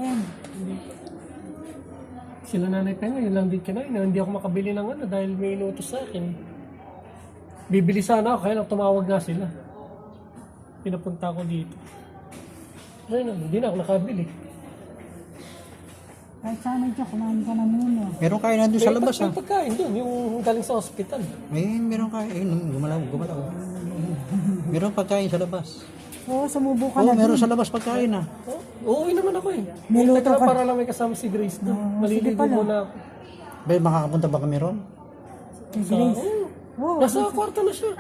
akin. Sila nanay pa yun lang din kinain. Hindi ako makabili ng ano dahil may inutos sa akin. Bibili sana ako, kaya lang tumawag nga sila. Pinapunta ko dito. Ayun, hindi na ako nakabili. Kahit sana dyan, kumain ka na muna. Meron kain na doon sa labas ha. May pagkain doon, yung galing sa ospital. Ayun, meron kain. Ayun, gumalaw. Meron pagkain sa labas. Oo, sumubo ka Oo, na meron din. sa labas pagkain ha. Oh, uuwi naman ako eh. Niluto Teka lang, ka. para lang may kasama si Grace doon. sige Maliligo pala. muna ako. Ba, makakapunta ba kami ron? Kay Grace. Oo, Nasa kwarto na siya.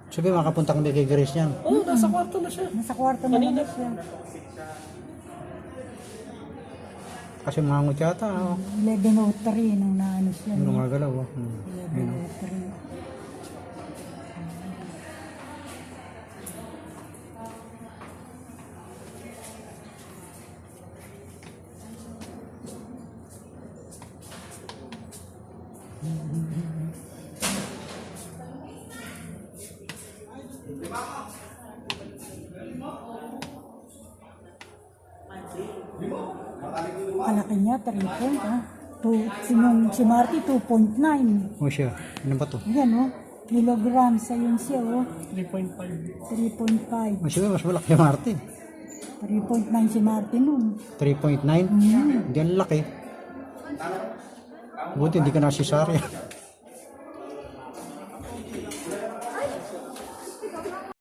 Sabi, makapunta kami kay Grace niyan. Oo, nasa kwarto na siya. nasa kwarto na Kanina. naman siya. Kasi mangot yata. Oh. 11:03 nung naano siya. Ano mga galaw. Oh. 11:03. Kalaki niya, 3 point, ha? Si Marty, 2.9. O siya. Ano ba to? Yan, oh. Kilograms, ayun siya, oh. 3.5. 3.5. O siya, mas malaki yung Marte. 3.9 si Marty nun. 3.9. Hindi ang laki. Buti hindi ka nasisari.